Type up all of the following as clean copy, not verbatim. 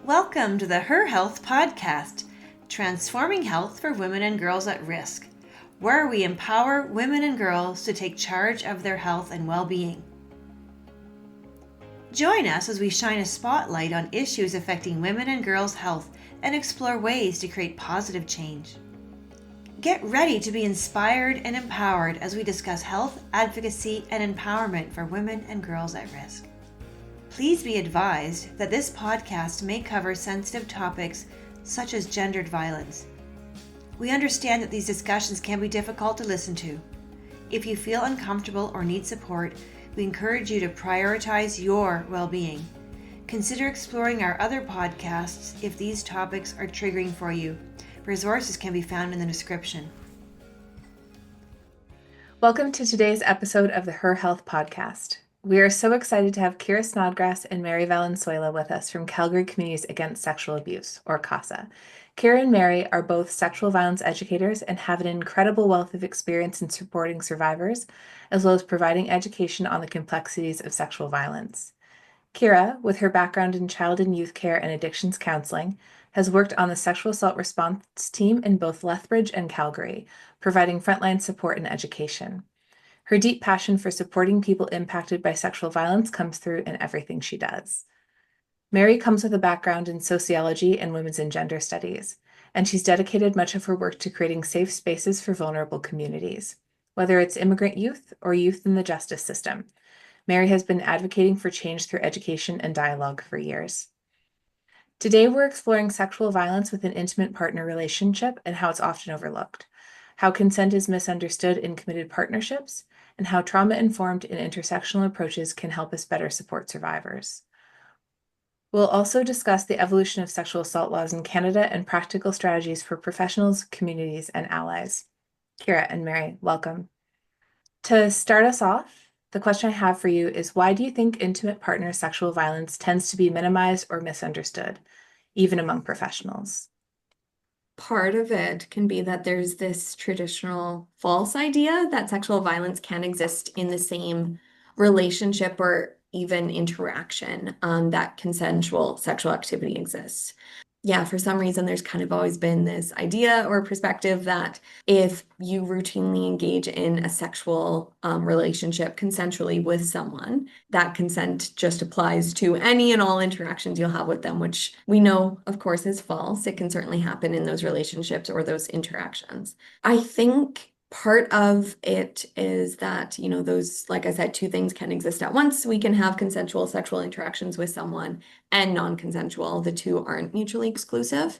Welcome to the HerHealth Podcast, transforming health for women and girls at risk, where we empower women and girls to take charge of their health and well-being. Join us as we shine a spotlight on issues affecting women and girls' health and explore ways to create positive change. Get ready to be inspired and empowered as we discuss health, advocacy, and empowerment for women and girls at risk. Please be advised that this podcast may cover sensitive topics such as gendered violence. We understand that these discussions can be difficult to listen to. If you feel uncomfortable or need support, we encourage you to prioritize your well-being. Consider exploring our other podcasts if these topics are triggering for you. Resources can be found in the description. Welcome to today's episode of the HerHealth Podcast. We are so excited to have Kira Snodgrass and Mary Valenzuela with us from Calgary Communities Against Sexual Abuse, or CASA. Kira and Mary are both sexual violence educators and have an incredible wealth of experience in supporting survivors, as well as providing education on the complexities of sexual violence. Kira, with her background in child and youth care and addictions counseling, has worked on the sexual assault response team in both Lethbridge and Calgary, providing frontline support and education. Her deep passion for supporting people impacted by sexual violence comes through in everything she does. Mary comes with a background in sociology and women's and gender studies, and she's dedicated much of her work to creating safe spaces for vulnerable communities. Whether it's immigrant youth or youth in the justice system, Mary has been advocating for change through education and dialogue for years. Today, we're exploring sexual violence with an intimate partner relationship and how it's often overlooked, how consent is misunderstood in committed partnerships, and how trauma-informed and intersectional approaches can help us better support survivors. We'll also discuss the evolution of sexual assault laws in Canada and practical strategies for professionals, communities, and allies. Kira and Mary, welcome. To start us off, the question I have for you is, why do you think intimate partner sexual violence tends to be minimized or misunderstood, even among professionals? Part of it can be that there's this traditional false idea that sexual violence can exist in the same relationship or even interaction that consensual sexual activity exists. Yeah, for some reason, there's kind of always been this idea or perspective that if you routinely engage in a sexual relationship consensually with someone, that consent just applies to any and all interactions you'll have with them, which we know, of course, is false. It can certainly happen in those relationships or those interactions. I think part of it is that, those, like I said, two things can exist at once. We can have consensual sexual interactions with someone and non-consensual. The two aren't mutually exclusive.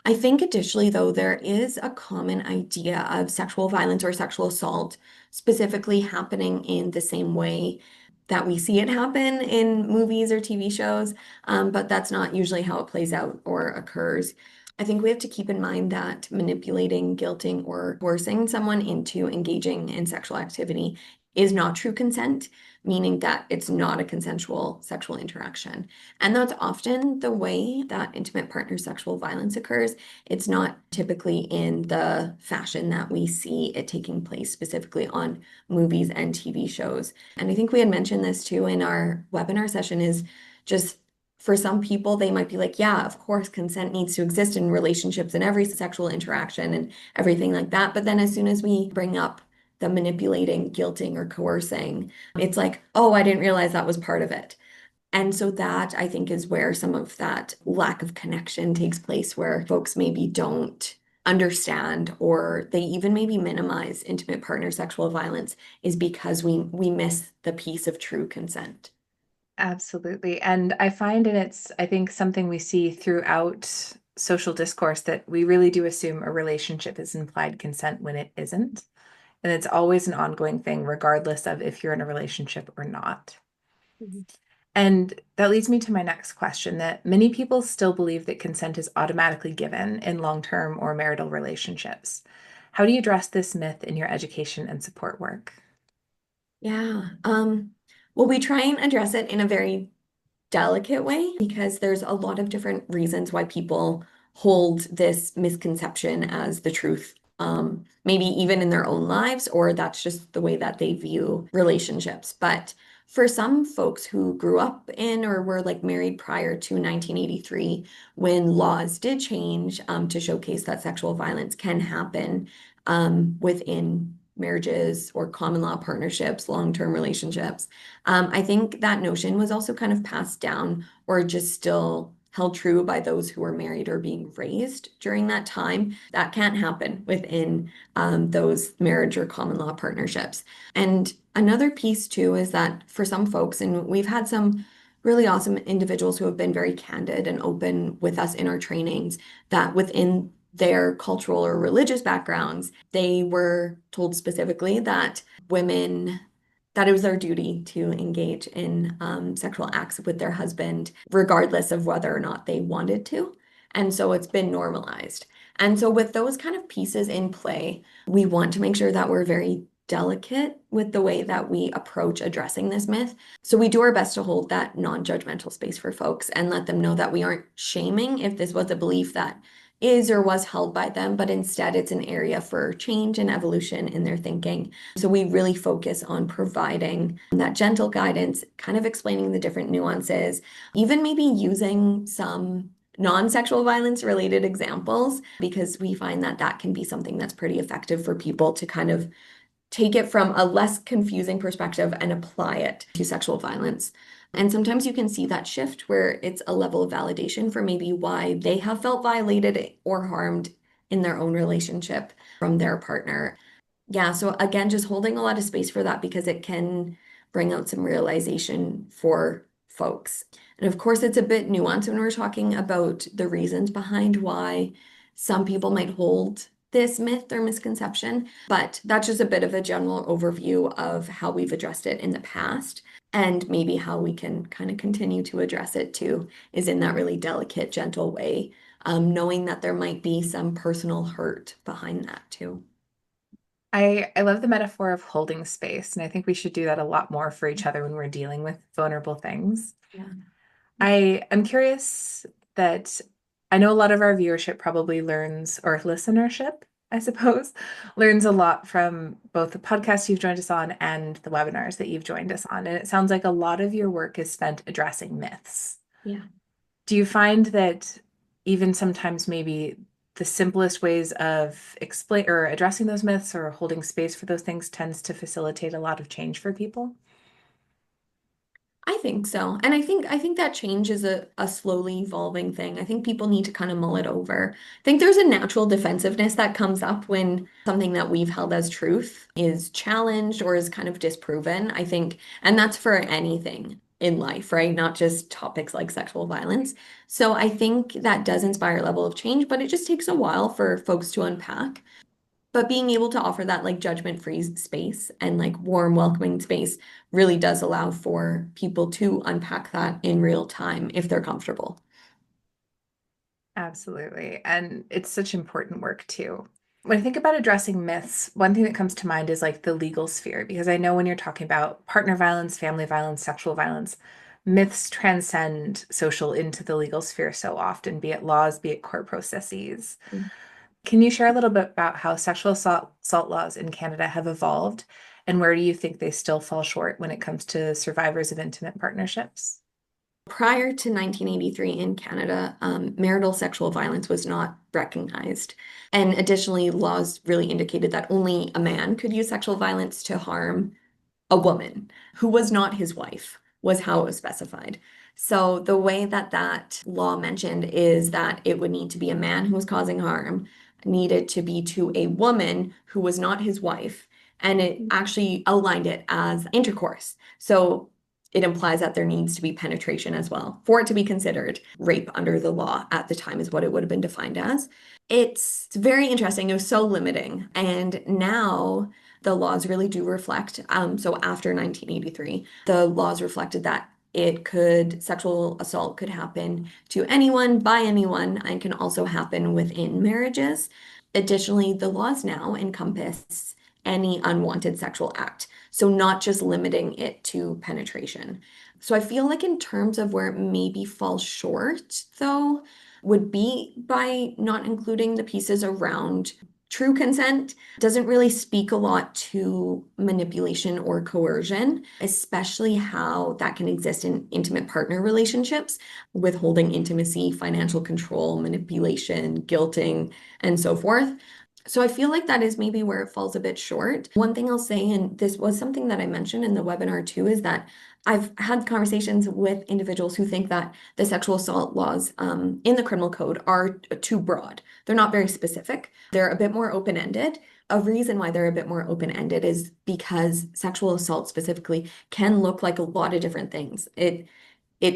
I think additionally, though, there is a common idea of sexual violence or sexual assault specifically happening in the same way that we see it happen in movies or TV shows, but that's not usually how it plays out or occurs. I think we have to keep in mind that manipulating, guilting, or coercing someone into engaging in sexual activity is not true consent, meaning that it's not a consensual sexual interaction. And that's often the way that intimate partner sexual violence occurs. It's not typically in the fashion that we see it taking place specifically on movies and TV shows. And I think we had mentioned this too in our webinar session, is just for some people, they might be like, yeah, of course, consent needs to exist in relationships and every sexual interaction and everything like that. But then as soon as we bring up the manipulating, guilting, or coercing, it's like, oh, I didn't realize that was part of it. And so that, I think, is where some of that lack of connection takes place, where folks maybe don't understand or they even maybe minimize intimate partner sexual violence, is because we miss the piece of true consent. Absolutely. And I find, and it's, I think, something we see throughout social discourse, that we really do assume a relationship is implied consent when it isn't. And it's always an ongoing thing, regardless of if you're in a relationship or not. Mm-hmm. And that leads me to my next question, that many people still believe that consent is automatically given in long-term or marital relationships. How do you address this myth in your education and support work? Yeah. Well, we try and address it in a very delicate way, because there's a lot of different reasons why people hold this misconception as the truth, maybe even in their own lives, or that's just the way that they view relationships. But for some folks who grew up in or were like married prior to 1983, when laws did change to showcase that sexual violence can happen within marriages or common law partnerships, long-term relationships. I think that notion was also kind of passed down or just still held true by those who were married or being raised during that time. That can't happen within those marriage or common law partnerships. And another piece too is that for some folks, and we've had some really awesome individuals who have been very candid and open with us in our trainings, that within their cultural or religious backgrounds, they were told specifically that women, that it was their duty to engage in sexual acts with their husband, regardless of whether or not they wanted to. And so it's been normalized. And so with those kind of pieces in play, we want to make sure that we're very delicate with the way that we approach addressing this myth. So we do our best to hold that non-judgmental space for folks and let them know that we aren't shaming if this was a belief that is or was held by them, but instead it's an area for change and evolution in their thinking. So we really focus on providing that gentle guidance, kind of explaining the different nuances, even maybe using some non-sexual violence related examples, because we find that that can be something that's pretty effective for people to kind of take it from a less confusing perspective and apply it to sexual violence. And sometimes you can see that shift where it's a level of validation for maybe why they have felt violated or harmed in their own relationship from their partner. Yeah, so again, just holding a lot of space for that because it can bring out some realization for folks. And of course, it's a bit nuanced when we're talking about the reasons behind why some people might hold this myth or misconception, but that's just a bit of a general overview of how we've addressed it in the past and maybe how we can kind of continue to address it too, is in that really delicate, gentle way, knowing that there might be some personal hurt behind that too. I love the metaphor of holding space, and I think we should do that a lot more for each other when we're dealing with vulnerable things. Yeah. I am curious that I know a lot of our viewership probably learns, or listenership, I suppose, learns a lot from both the podcast you've joined us on and the webinars that you've joined us on. And it sounds like a lot of your work is spent addressing myths. Yeah. Do you find that even sometimes maybe the simplest ways of explain or addressing those myths or holding space for those things tends to facilitate a lot of change for people? I think so. And I think that change is a slowly evolving thing. I think people need to kind of mull it over. I think there's a natural defensiveness that comes up when something that we've held as truth is challenged or is kind of disproven. I think, and that's for anything in life, right? Not just topics like sexual violence. So I think that does inspire a level of change, but it just takes a while for folks to unpack. But being able to offer that like judgment-free space and like warm, welcoming space really does allow for people to unpack that in real time if they're comfortable. Absolutely. And it's such important work too. When I think about addressing myths, one thing that comes to mind is like the legal sphere, because I know when you're talking about partner violence, family violence, sexual violence, myths transcend social into the legal sphere so often, be it laws, be it court processes. Mm. Can you share a little bit about how sexual assault laws in Canada have evolved, and where do you think they still fall short when it comes to survivors of intimate partnerships? Prior to 1983 in Canada, marital sexual violence was not recognized. And additionally, laws really indicated that only a man could use sexual violence to harm a woman who was not his wife, was how it was specified. So the way that that law mentioned is that it would need to be a man who was causing harm, needed to be to a woman who was not his wife, and it actually outlined it as intercourse. So it implies that there needs to be penetration as well for it to be considered rape under the law at the time is what it would have been defined as. It's very interesting. It was so limiting. And now the laws really do reflect. So after 1983, the laws reflected that sexual assault could happen to anyone, by anyone, and can also happen within marriages. Additionally, the laws now encompass any unwanted sexual act. So not just limiting it to penetration. So I feel like in terms of where it maybe falls short, though, would be by not including the pieces around true consent doesn't really speak a lot to manipulation or coercion, especially how that can exist in intimate partner relationships, withholding intimacy, financial control, manipulation, guilting, and so forth. So I feel like that is maybe where it falls a bit short. One thing I'll say, and this was something that I mentioned in the webinar too, is that I've had conversations with individuals who think that the sexual assault laws in the criminal code are too broad. They're not very specific. They're a bit more open-ended. A reason why they're a bit more open-ended is because sexual assault specifically can look like a lot of different things. It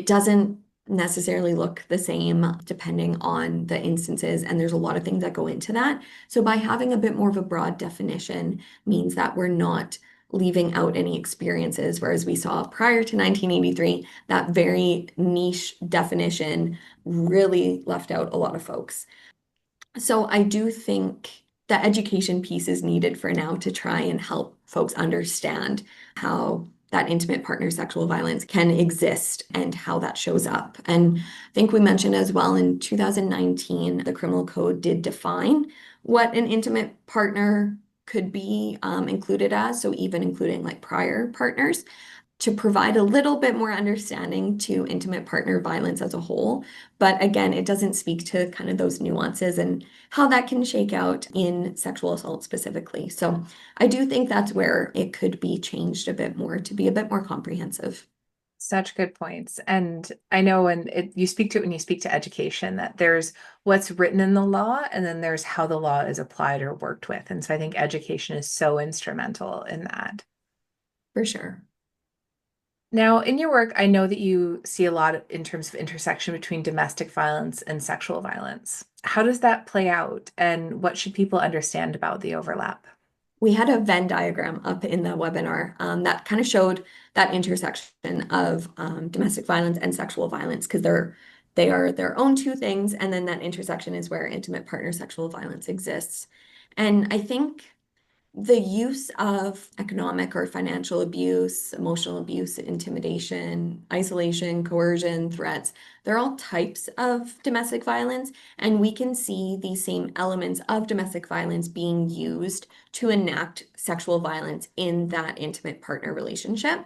doesn't necessarily look the same depending on the instances, and there's a lot of things that go into that. So by having a bit more of a broad definition means that we're not leaving out any experiences, whereas we saw prior to 1983, that very niche definition really left out a lot of folks. So I do think the education piece is needed for now to try and help folks understand how that intimate partner sexual violence can exist and how that shows up. And I think we mentioned as well in 2019, the criminal code did define what an intimate partner could be included as, so even including like prior partners, to provide a little bit more understanding to intimate partner violence as a whole. But again, it doesn't speak to kind of those nuances and how that can shake out in sexual assault specifically. So I do think that's where it could be changed a bit more to be a bit more comprehensive. Such good points. And I know you speak to it when you speak to education, that there's what's written in the law and then there's how the law is applied or worked with. And so I think education is so instrumental in that. For sure. Now, in your work, I know that you see a lot in terms of intersection between domestic violence and sexual violence. How does that play out, and what should people understand about the overlap? We had a Venn diagram up in the webinar that kind of showed that intersection of domestic violence and sexual violence, because they are their own two things, and then that intersection is where intimate partner sexual violence exists. And I think the use of economic or financial abuse, emotional abuse, intimidation, isolation, coercion, threats, they're all types of domestic violence. And we can see these same elements of domestic violence being used to enact sexual violence in that intimate partner relationship.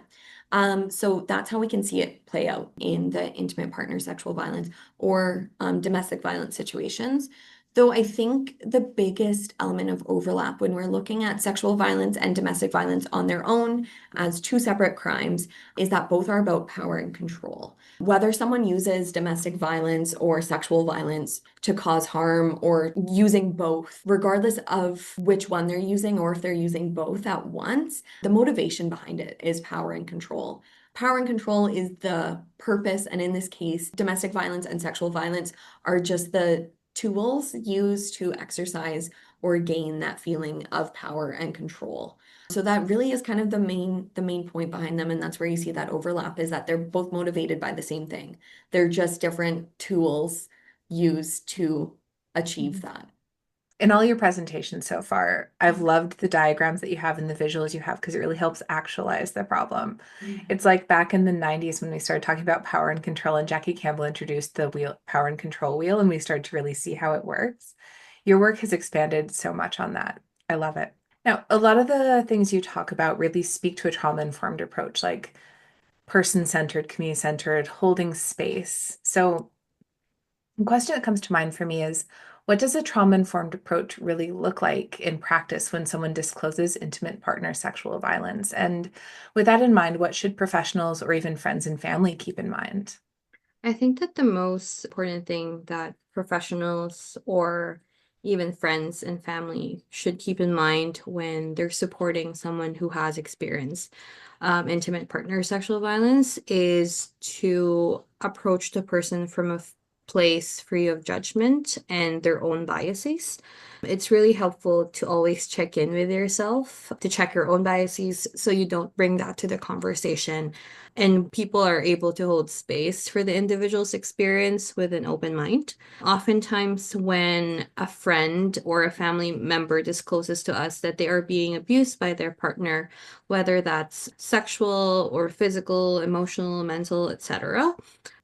So that's how we can see it play out in the intimate partner sexual violence or domestic violence situations. Though I think the biggest element of overlap when we're looking at sexual violence and domestic violence on their own as two separate crimes is that both are about power and control. Whether someone uses domestic violence or sexual violence to cause harm or using both, regardless of which one they're using or if they're using both at once, the motivation behind it is power and control. Power and control is the purpose, and in this case, domestic violence and sexual violence are just the tools used to exercise or gain that feeling of power and control. So that really is kind of the main point behind them, and that's where you see that overlap, is that they're both motivated by the same thing. They're just different tools used to achieve that. In all your presentations so far, I've loved the diagrams that you have and the visuals you have, because it really helps actualize the problem. It's like back in the 90s when we started talking about power and control, and Jackie Campbell introduced the power and control wheel, and we started to really see how it works. Your work has expanded so much on that. I love it. Now, a lot of the things you talk about really speak to a trauma-informed approach, like person-centered, community-centered, holding space. So the question that comes to mind for me is, what does a trauma-informed approach really look like in practice when someone discloses intimate partner sexual violence? And with that in mind, what should professionals or even friends and family keep in mind? I think that the most important thing that professionals or even friends and family should keep in mind when they're supporting someone who has experienced intimate partner sexual violence is to approach the person from a place free of judgment and their own biases. It's really helpful to always check in with yourself, to check your own biases so you don't bring that to the conversation. And people are able to hold space for the individual's experience with an open mind. Oftentimes, when a friend or a family member discloses to us that they are being abused by their partner, whether that's sexual or physical, emotional, mental, etc.,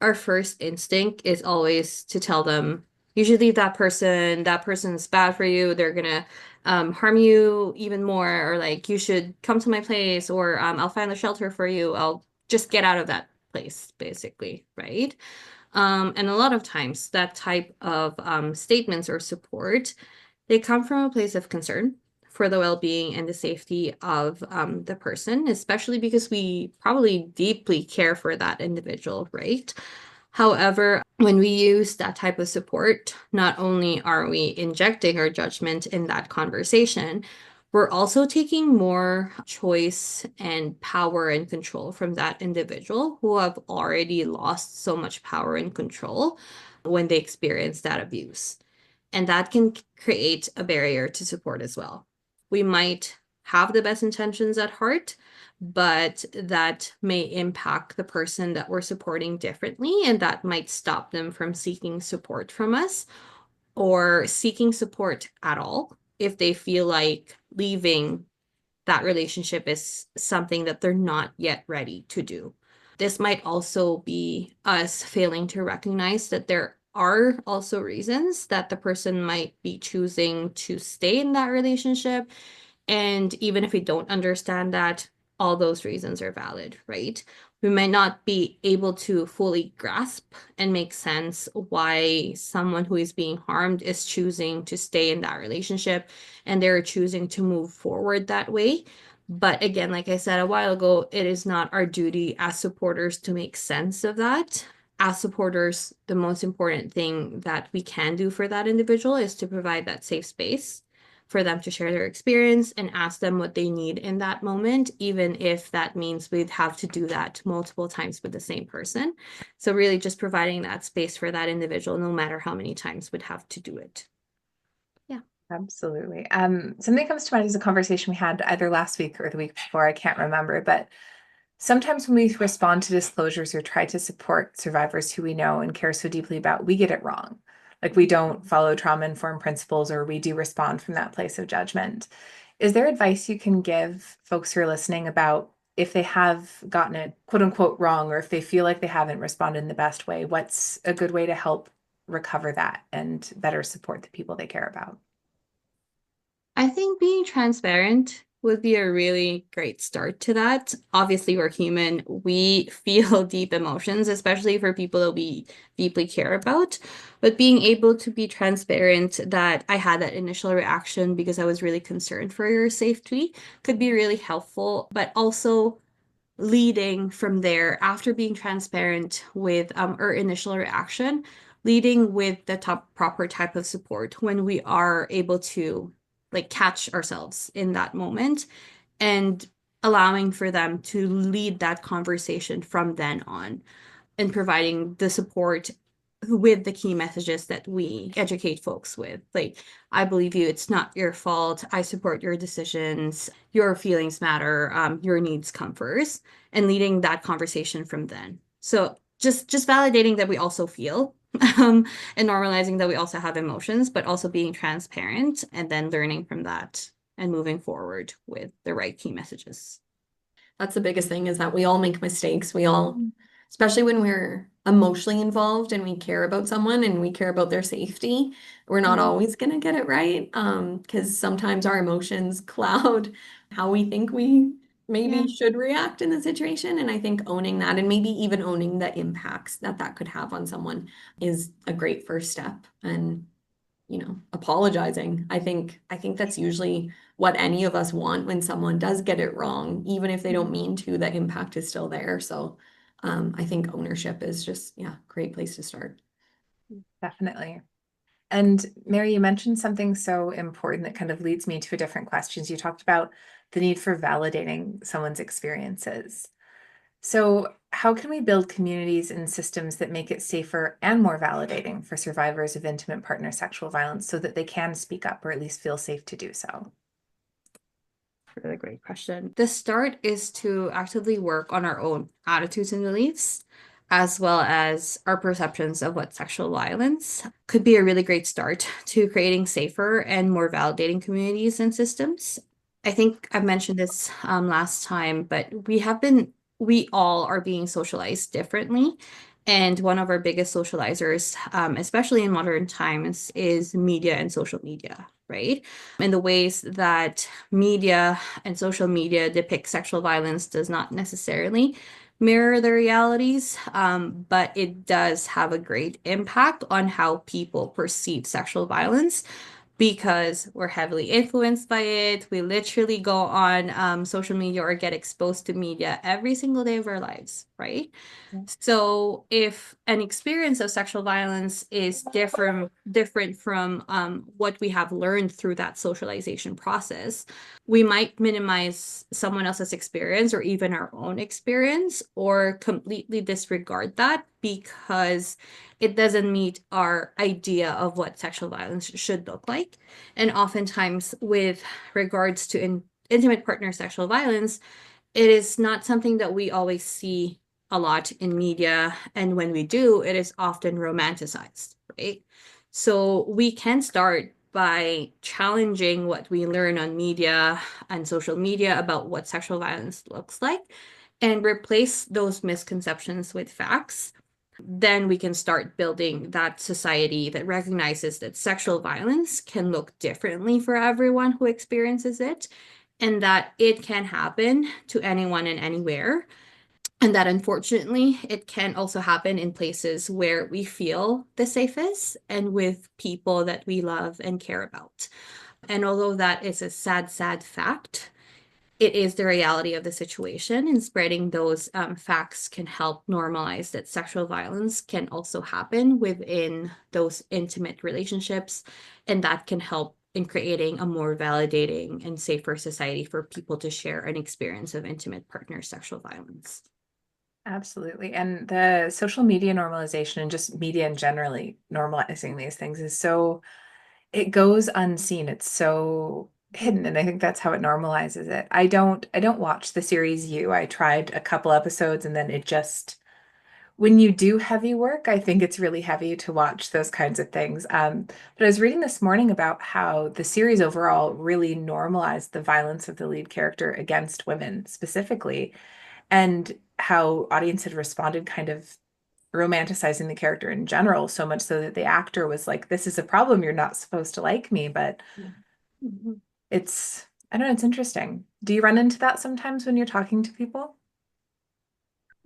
our first instinct is always to tell them, usually that person is bad for you. They're gonna harm you even more, or like, you should come to my place, or I'll find a shelter for you. I'll just get out of that place, basically, right? And a lot of times that type of statements or support, they come from a place of concern for the well-being and the safety of the person, especially because we probably deeply care for that individual, right? However, when we use that type of support, not only are we injecting our judgment in that conversation, we're also taking more choice and power and control from that individual who have already lost so much power and control when they experience that abuse. And that can create a barrier to support as well. We might have the best intentions at heart, but that may impact the person that we're supporting differently, and that might stop them from seeking support from us, or seeking support at all, if they feel like leaving that relationship is something that they're not yet ready to do. This might also be us failing to recognize that there are also reasons that the person might be choosing to stay in that relationship. And even if we don't understand that, all those reasons are valid, right? We might not be able to fully grasp and make sense why someone who is being harmed is choosing to stay in that relationship, and they're choosing to move forward that way. But again, like I said a while ago, it is not our duty as supporters to make sense of that. As supporters, the most important thing that we can do for that individual is to provide that safe space for them to share their experience and ask them what they need in that moment, even if that means we'd have to do that multiple times with the same person. So really just providing that space for that individual, no matter how many times we'd have to do it. Yeah. Absolutely. Something comes to mind is a conversation we had either last week or the week before, I can't remember, but sometimes when we respond to disclosures or try to support survivors who we know and care so deeply about, we get it wrong. Like, we don't follow trauma-informed principles, or we do respond from that place of judgment. Is there advice you can give folks who are listening about if they have gotten it quote unquote wrong, or if they feel like they haven't responded in the best way? What's a good way to help recover that and better support the people they care about? I think being transparent would be a really great start to that. Obviously, we're human. We feel deep emotions, especially for people that we deeply care about. But being able to be transparent that I had that initial reaction because I was really concerned for your safety could be really helpful. But also leading from there, after being transparent with our initial reaction, leading with the proper type of support when we are able to like catch ourselves in that moment, and allowing for them to lead that conversation from then on, and providing the support with the key messages that we educate folks with. Like, I believe you, it's not your fault, I support your decisions, your feelings matter, your needs come first, and leading that conversation from then. So just validating that we also feel, and normalizing that we also have emotions, but also being transparent, and then learning from that and moving forward with the right key messages. That's the biggest thing, is that we all make mistakes. We all, especially when we're emotionally involved and we care about someone and we care about their safety, we're not always going to get it right. Because sometimes our emotions cloud how we think we maybe should react in the situation. And I think owning that, and maybe even owning the impacts that that could have on someone, is a great first step. And apologizing. I think that's usually what any of us want when someone does get it wrong, even if they don't mean to, the impact is still there. So I think ownership is just, great place to start. Definitely. And Mary, you mentioned something so important that kind of leads me to a different questions. You talked about the need for validating someone's experiences. So how can we build communities and systems that make it safer and more validating for survivors of intimate partner sexual violence so that they can speak up, or at least feel safe to do so? Really great question. The start is to actively work on our own attitudes and beliefs, as well as our perceptions of what sexual violence could be. A really great start to creating safer and more validating communities and systems. I think I've mentioned this last time, but we all are being socialized differently. And one of our biggest socializers, especially in modern times, is media and social media, right? And the ways that media and social media depict sexual violence does not necessarily mirror the realities, but it does have a great impact on how people perceive sexual violence because we're heavily influenced by it. We literally go on social media or get exposed to media every single day of our lives, right? Yeah. So if an experience of sexual violence is different from what we have learned through that socialization process, we might minimize someone else's experience or even our own experience or completely disregard that because it doesn't meet our idea of what sexual violence should look like. And oftentimes, with regards to intimate partner sexual violence, it is not something that we always see a lot in media. And when we do, it is often romanticized, right? So we can start by challenging what we learn on media and social media about what sexual violence looks like and replace those misconceptions with facts. Then we can start building that society that recognizes that sexual violence can look differently for everyone who experiences it, and that it can happen to anyone and anywhere. And that unfortunately, it can also happen in places where we feel the safest and with people that we love and care about. And although that is a sad, sad fact, it is the reality of the situation, and spreading those facts can help normalize that sexual violence can also happen within those intimate relationships, and that can help in creating a more validating and safer society for people to share an experience of intimate partner sexual violence. Absolutely. And the social media normalization and just media in generally normalizing these things is so, it goes unseen. It's so hidden. And I think that's how it normalizes it. I don't watch the series You. I tried a couple episodes and then it just, when you do heavy work, I think it's really heavy to watch those kinds of things. But I was reading this morning about how the series overall really normalized the violence of the lead character against women specifically, and how audience had responded kind of romanticizing the character in general, so much so that the actor was like, this is a problem, you're not supposed to like me. But Mm-hmm. it's, I don't know, it's interesting. Do you run into that sometimes when you're talking to people?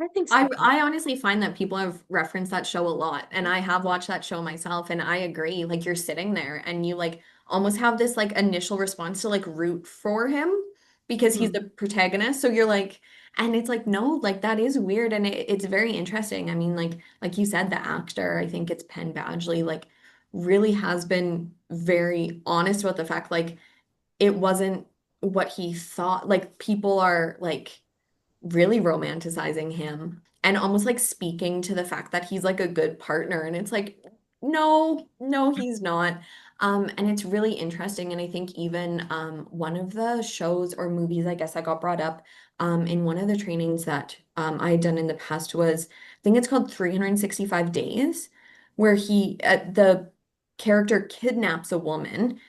I think so. I honestly find that people have referenced that show a lot, and I have watched that show myself, and I agree. Like you're sitting there and you like almost have this like initial response to like root for him because he's the protagonist. So you're like, and it's like, no, like that is weird, and it's very interesting. I mean, like you said, the actor, I think it's Penn Badgley, like really has been very honest about the fact like it wasn't what he thought. Like people are like really romanticizing him and almost like speaking to the fact that he's like a good partner. And it's like, no, he's not. And it's really interesting. And I think even one of the shows or movies, I guess, that got brought up in one of the trainings that I had done in the past was, I think it's called 365 Days, where the character kidnaps a woman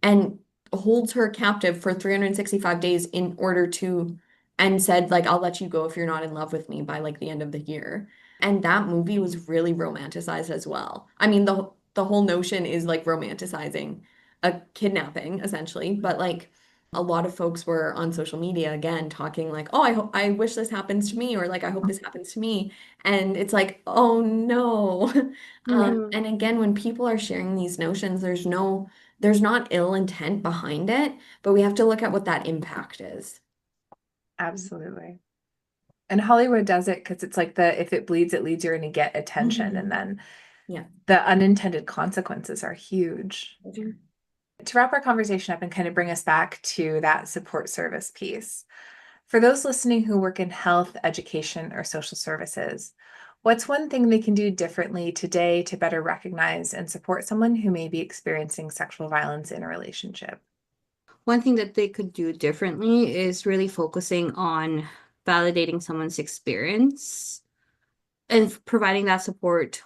and holds her captive for 365 days in order to, and said like, I'll let you go if you're not in love with me by like the end of the year. And that movie was really romanticized as well. I mean, the whole notion is like romanticizing a kidnapping essentially, but like a lot of folks were on social media again talking like, oh, I wish this happens to me, or like I hope this happens to me. And it's like, oh no. And again, when people are sharing these notions, there's not ill intent behind it, but we have to look at what that impact is. Absolutely. And Hollywood does it because it's like the, if it bleeds, it leads, you're going to get attention. Mhm. And then Yeah. the unintended consequences are huge. To wrap our conversation up and kind of bring us back to that support service piece, for those listening who work in health, education, or social services, what's one thing they can do differently today to better recognize and support someone who may be experiencing sexual violence in a relationship? One thing that they could do differently is really focusing on validating someone's experience and providing that support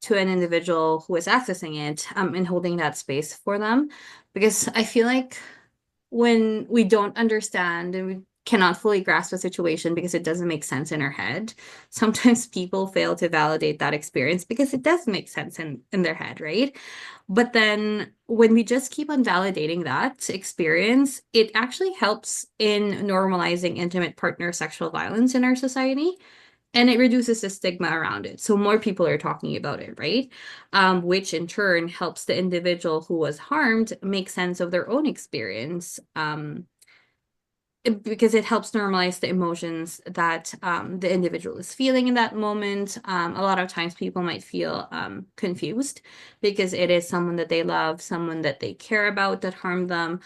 to an individual who is accessing it, and holding that space for them. Because I feel like when we don't understand and we cannot fully grasp a situation because it doesn't make sense in our head. Sometimes people fail to validate that experience because it does make sense in their head, right? But then when we just keep on validating that experience, it actually helps in normalizing intimate partner sexual violence in our society. And it reduces the stigma around it. So more people are talking about it, right? Which in turn helps the individual who was harmed make sense of their own experience. Because it helps normalize the emotions that the individual is feeling in that moment. A lot of times people might feel confused because it is someone that they love, someone that they care about that harmed them.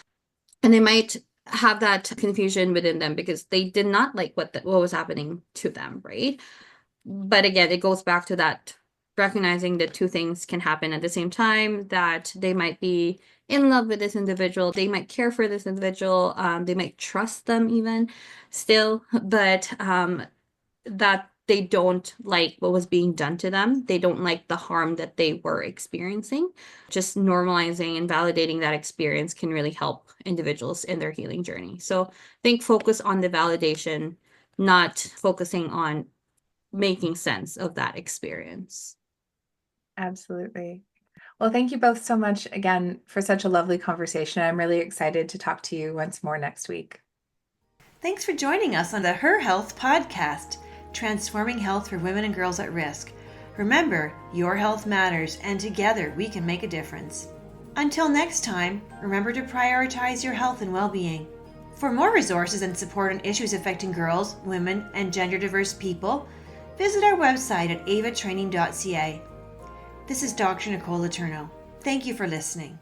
And they might have that confusion within them because they did not like what was happening to them, right? But again, it goes back to that recognizing that two things can happen at the same time, that they might be in love with this individual, they might care for this individual, they might trust them even still, but that they don't like what was being done to them. They don't like the harm that they were experiencing. Just normalizing and validating that experience can really help individuals in their healing journey. So I think focus on the validation, not focusing on making sense of that experience. Absolutely. Well, thank you both so much again for such a lovely conversation. I'm really excited to talk to you once more next week. Thanks for joining us on the HerHealth Podcast, transforming health for women and girls at risk. Remember, your health matters, and together we can make a difference. Until next time, remember to prioritize your health and well-being. For more resources and support on issues affecting girls, women, and gender-diverse people, visit our website at avatraining.ca. This is Dr. Nicole Letourneau. Thank you for listening.